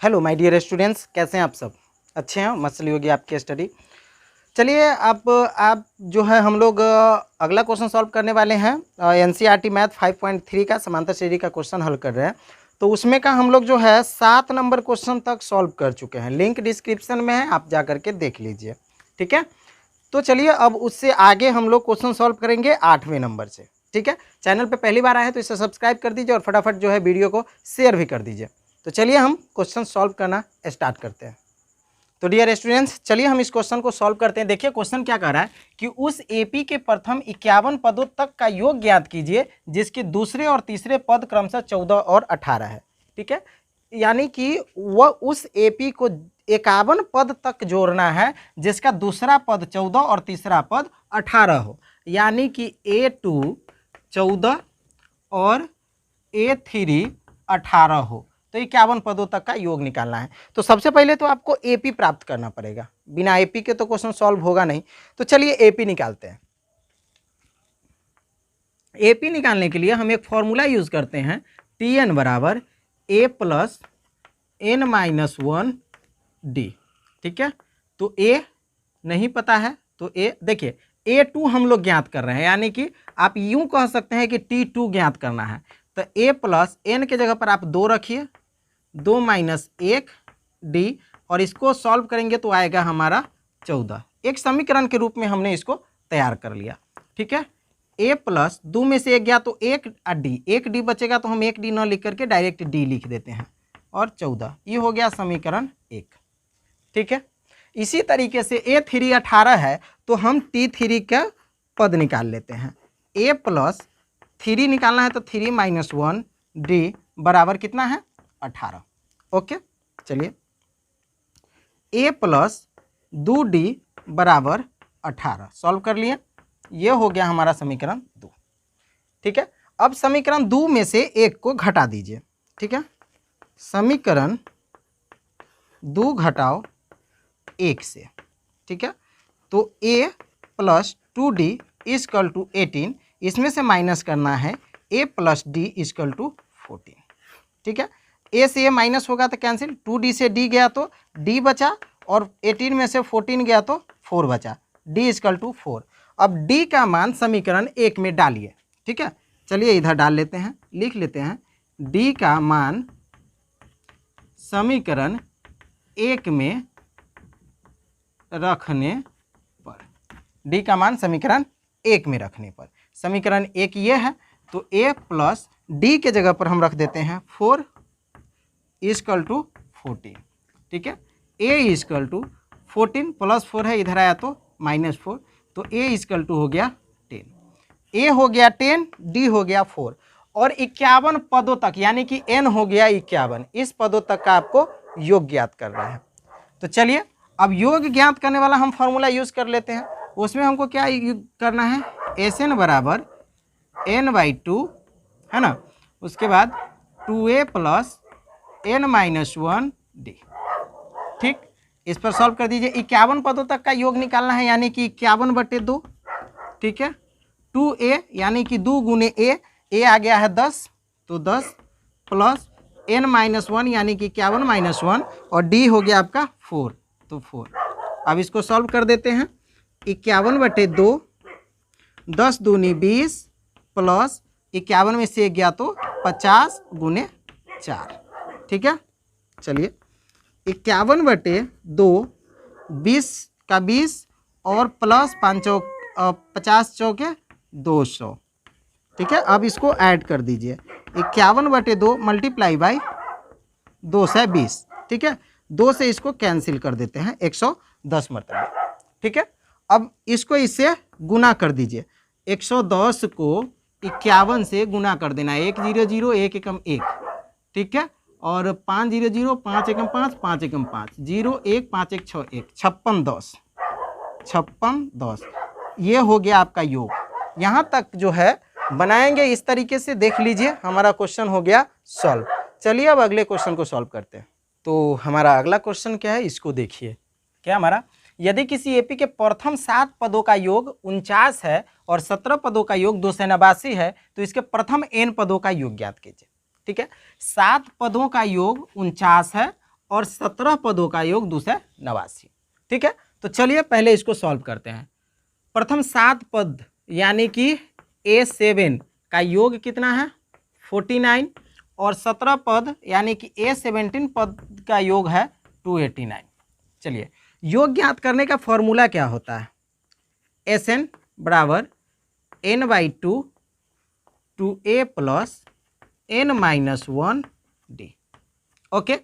Hello my dear students, कैसे हैं आप सब? अच्छे हैं? मस्त चली होगी आपकी स्टडी। चलिए आप जो है हम लोग अगला क्वेश्चन सॉल्व करने वाले हैं। एनसीईआरटी मैथ 5.3 का समांतर श्रेणी का क्वेश्चन हल कर रहे हैं। तो उसमें का हम लोग जो है 7 नंबर क्वेश्चन तक सॉल्व कर चुके हैं। लिंक डिस्क्रिप्शन में है, आप जा करके देख लीजिए। ठीक है, तो चलिए अब उससे आगे हम लोग क्वेश्चन सॉल्व करेंगे 8वें नंबर से। ठीक है, चैनल पे पहली बार आए हैं तो इसे सब्सक्राइब कर दीजिए और फटाफट जो है वीडियो को शेयर भी कर दीजिए। तो चलिए हम क्वेश्चन सॉल्व करना स्टार्ट करते हैं। तो डियर स्टूडेंट्स, चलिए हम इस क्वेश्चन को सॉल्व करते हैं। देखिए क्वेश्चन क्या कह रहा है कि उस एपी के प्रथम 51 पदों तक का योग ज्ञात कीजिए जिसके दूसरे और तीसरे पद क्रमशः 14 और 18 है। ठीक है, यानी कि वह उस एपी को 51 पद तक जोड़ना है जिसका दूसरा पद 14 और तीसरा पद 18 हो। यानी कि A2 14 और A3 18 हो। तो 51 पदों तक का योग निकालना है। तो सबसे पहले तो आपको एपी प्राप्त करना पड़ेगा। बिना एपी के तो क्वेश्चन सॉल्व होगा नहीं। तो चलिए एपी निकालते हैं। एपी निकालने के लिए हम एक फॉर्मूला यूज करते हैं, Tn बराबर A प्लस n-1 डी। ठीक है, तो A नहीं पता है तो A देखिए A2 हम लोग ज्ञात कर रहे हैं, यानी कि आप यूं कह सकते हैं कि T2 ज्ञात करना है। तो A प्लस n के जगह पर आप 2 रखिए, 2 माइनस 1 डी, और इसको सॉल्व करेंगे तो आएगा हमारा 14। एक समीकरण के रूप में हमने इसको तैयार कर लिया। ठीक है, A प्लस 2 में से 1 गया तो 1 डी, 1 डी बचेगा तो हम 1 डी न लिख करके डायरेक्ट डी लिख देते हैं, और 14। ये हो गया समीकरण 1। ठीक है, इसी तरीके से A3 18 है तो हम T3 का पद निकाल लेते हैं। A प्लस 3 निकालना है तो 3 माइनस 1 डी बराबर कितना है 18। ओके, चलिए A प्लस 2 डी बराबर 18 सॉल्व कर लिए। ये हो गया हमारा समीकरण 2। ठीक है, अब समीकरण 2 में से 1 को घटा दीजिए। ठीक है, समीकरण 2 घटाओ 1 से। ठीक है, तो A plus 2D is equal to 18, इसमें से माइनस करना है A plus D equal to 14। ठीक है, A से A माइनस होगा तो कैंसिल, 2D से D गया तो D बचा, और 18 में से 14 गया तो 4 बचा, D इजकल टू 4। अब D का मान समीकरण 1 में डालिए। ठीक है, चलिए इधर डाल लेते हैं, लिख लेते हैं D का मान समीकरण 1 में रखने पर, D का मान समीकरण 1 में रखने पर, समीकरण 1 ये है तो A प्लस D के जगह पर हम रख देते हैं 4 इजकल टू 14। ठीक है, A इजकल टू 14 प्लस 4 है, इधर आया तो माइनस 4, तो A इजकल टू हो गया 10। A हो गया 10, D हो गया 4, और 51 पदों तक, यानी कि N हो गया 51, इस पदों तक का आपको योग ज्ञात करना है। तो चलिए अब योग ज्ञात करने वाला हम फॉर्मूला यूज कर लेते हैं। उसमें हमको क्या करना है, Sn बराबर n/2 है ना, उसके बाद 2a प्लस n-1 डी। ठीक, इस पर सॉल्व कर दीजिए। 51 पदों तक का योग निकालना है, यानी कि 51/2। ठीक है, 2a यानी कि 2 गुने a आ गया है 10, तो 10 प्लस n-1 यानी कि 51 माइनस 1, और d हो गया आपका 4, तो 4। अब इसको सॉल्व कर देते हैं। 51/2, 10 दूनी 20 प्लस 51 में से गया तो 50 गुने 4। ठीक है, चलिए 51/2, 20 का 20 और प्लस 50 चौके 200। ठीक है, अब इसको ऐड कर दीजिए। 51/2 मल्टीप्लाई बाई 2 से 20। ठीक है, 2 से इसको कैंसिल कर देते हैं 110 मरतबा। ठीक है, अब इसको इससे गुना कर दीजिए। 110 को 51 से गुना कर देना है, 1 0 0 1 एकम 1। ठीक है, और 5 0 0 5 एकम 5 5 एकम 5 0 1 5 1 6 1 56 10 56 10। ये हो गया आपका योग। यहाँ तक जो है बनाएंगे इस तरीके से, देख लीजिए हमारा क्वेश्चन हो गया सॉल्व। चलिए अब अगले क्वेश्चन को सॉल्व करते हैं। तो हमारा अगला क्वेश्चन क्या है, इसको देखिए। क्या हमारा, यदि किसी एपी के प्रथम 7 पदों का योग 49 है और 17 पदों का योग 289 है तो इसके प्रथम n पदों का योग ज्ञात कीजिए। ठीक है, 7 पदों का योग 49 है और 17 पदों का योग 2 से 89। ठीक है, तो चलिए पहले इसको सॉल्व करते हैं। प्रथम 7 पद यानी कि A7 का योग कितना है 49 और 17 पद यानी कि A17 पद का योग है 289। चलिए योग ज्ञात करने का फॉर्मूला क्या होता है, Sn बराबर n/2 2a plus n-1d। Okay,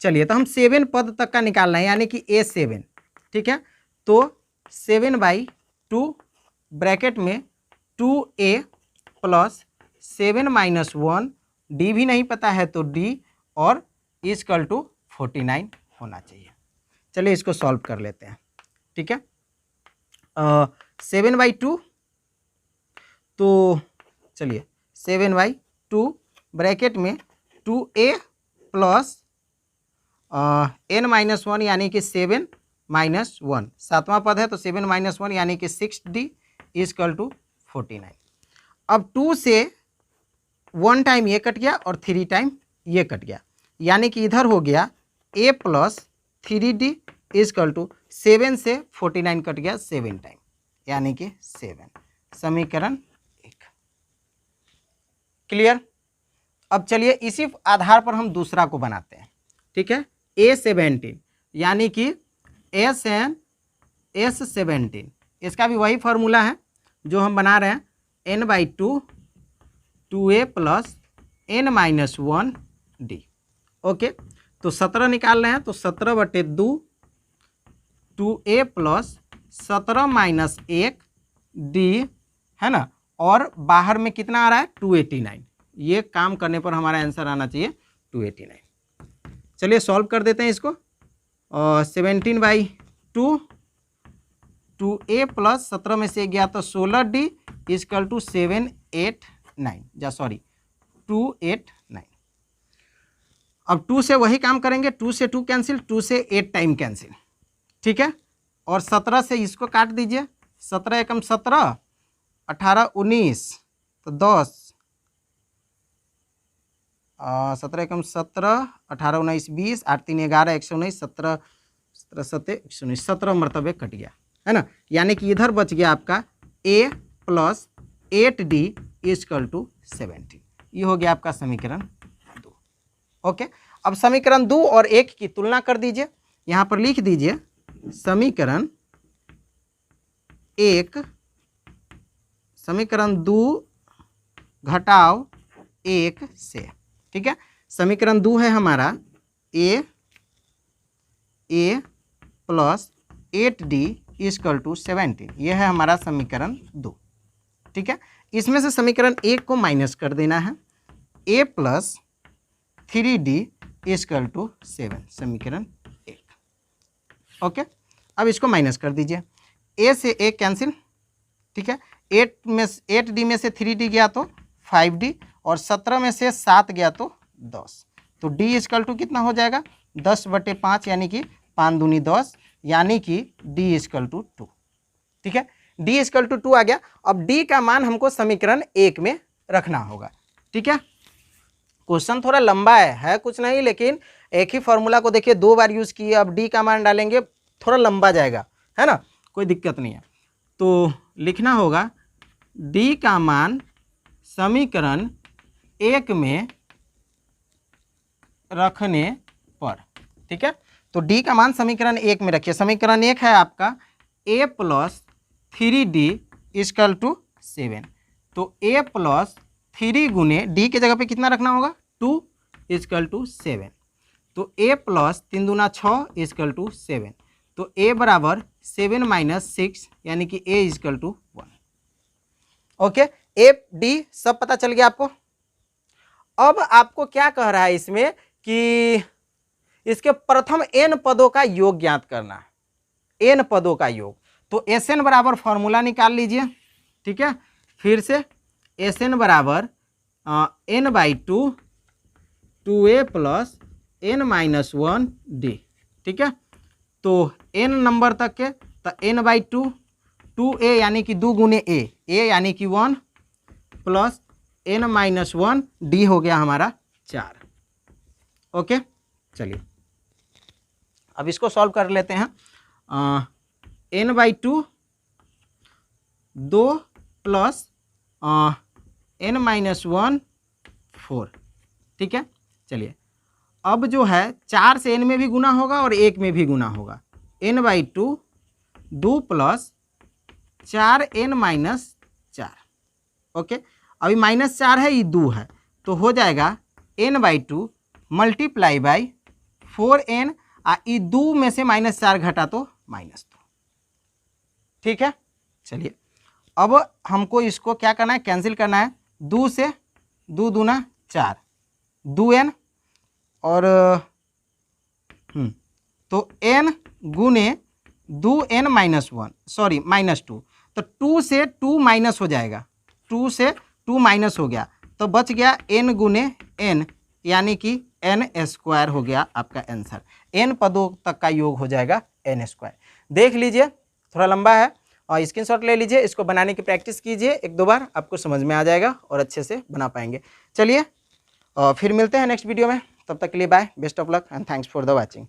चलिए तो हम 7 पद तक का निकालना है यानी कि A7। ठीक है, तो 7/2 ब्रैकेट में 2a प्लस 7-1 d भी नहीं पता है तो d और इक्वल टू 49 होना चाहिए। चलिए इसको सॉल्व कर लेते हैं। ठीक है, 7/2 तो चलिए 7/2 ब्रैकेट में 2a प्लस n-1 यानी कि 7-1, 7वां पद है तो 7-1 यानी कि 6d इक्वल टू 49। अब 2 से 1 टाइम ये कट गया और 3 टाइम ये कट गया यानी कि इधर हो गया a plus 3d equal to 7 से 49 कट गया 7 टाइम यानी कि 7। समीकरण 1 क्लियर। अब चलिए इसी आधार पर हम दूसरा को बनाते हैं। ठीक है, A17 यानी कि S17 इसका भी वही फॉर्मूला है जो हम बना रहे हैं n/2 2a plus n-1d। Okay, तो 17 निकाल रहे हैं तो 17/2 2a प्लस 17-1 d है ना, और बाहर में कितना आ रहा है 289। ये काम करने पर हमारा आंसर आना चाहिए 289। चलिए सॉल्व कर देते हैं इसको। 17/2 2a प्लस 17 में से गया तो 16d इक्वल टू 289। अब 2 से वही काम करेंगे, 2 से 2 कैंसिल, 2 से 8 टाइम कैंसिल। ठीक है, और 17 से इसको काट दीजिए, 17 एकम 17 18 19 तो 10 17 एकम 17 18 19 20 8 3 11 119 17 17 119 17 मरतबे कट गया है ना, यानी कि इधर बच गया आपका a plus 8d equal to 17। ये हो गया आपका समीकरण 2। ओके, अब समीकरण 2 और 1 की तुलना कर दीजिए। यहाँ पर लिख दीजिए समीकरण 1 समीकरण 2 घटाव 1 से। ठीक है, समीकरण 2 है हमारा a plus 8d equal to 17। यह है हमारा समीकरण 2। ठीक है, इसमें से समीकरण 1 को माइनस कर देना है, a plus 3d equal to 7 समीकरण 1। ओके, अब इसको माइनस कर दीजिए, a से a कैंसिल। ठीक है, 8d में से 3d गया तो 5d और 17 में से 7 गया तो 10, तो d इक्वल टू कितना हो जाएगा 10/5 यानी कि 5 दूनी 10 यानी कि d इक्वल टू 2। ठीक है, d इक्वल टू 2 आ गया। अब d का मान हमको समीकरण 1 में रखना होगा। ठीक है, क्वेश्चन थोड़ा लंबा है कुछ नहीं, लेकिन एक ही फॉर्मूला को देखिए 2 बार यूज किए, अब d का मान डालेंगे थोड़ा लंबा जाएगा है ना, कोई दिक्कत नहीं है। तो लिखना होगा d का मान समीकरण 1 में रखने पर। ठीक है, तो d का मान समीकरण 1 में रखिए। समीकरण 1 है आपका a plus 3d equal to 7, तो a प्लस 3 गुने d के जगह पे कितना रखना होगा 2 इक्वल टू 7, तो a प्लस 3 दूना 6 इक्वल टू 7, तो a बराबर 7 - 6 यानी कि a equal to 1। Okay, a d सब पता चल गया आपको। अब आपको क्या कह रहा है इसमें कि इसके प्रथम n पदों का योग ज्ञात करना है, n पदों का योग। तो Sn बराबर फॉर्मूला निकाल लीजिए। ठीक है, फिर से Sn बराबर n/2 2a प्लस n-1d। ठीक है, तो n नंबर तक के तो n/2 2a यानी कि 2 गुने a यानी कि 1 प्लस n-1 d हो गया हमारा 4। ओके, चलिए अब इसको सॉल्व कर लेते हैं। n/2 2 प्लस n-1 4, ठीक है। चलिए अब जो है 4 से n में भी गुना होगा और 1 में भी गुना होगा। n/2 2 plus 4n-4, okay. अभी -4 है, ये 2 है, तो हो जाएगा n/2 मल्टीप्लाई बाई 4n, ये 2 में से -4 घटा तो -2, ठीक है। चलिए अब हमको इसको क्या करना है, कैंसिल करना है। 2 से 2 दूना 4, 2n और तो n गुने 2n-1, सॉरी -2, तो 2 से 2 माइनस हो जाएगा, 2 से 2 माइनस हो गया, तो बच गया n गुने n, यानी कि n² हो गया आपका आंसर। n पदों तक का योग हो जाएगा n²। देख लीजिए, थोड़ा लंबा है और स्क्रीनशॉट ले लीजिए, इसको बनाने की प्रैक्टिस कीजिए 1-2 बार, आपको समझ में आ जाएगा और अच्छे से बना पाएंगे। चलिए फिर मिलते हैं नेक्स्ट वीडियो में, तब तक के लिए bye, best of luck and thanks for the watching.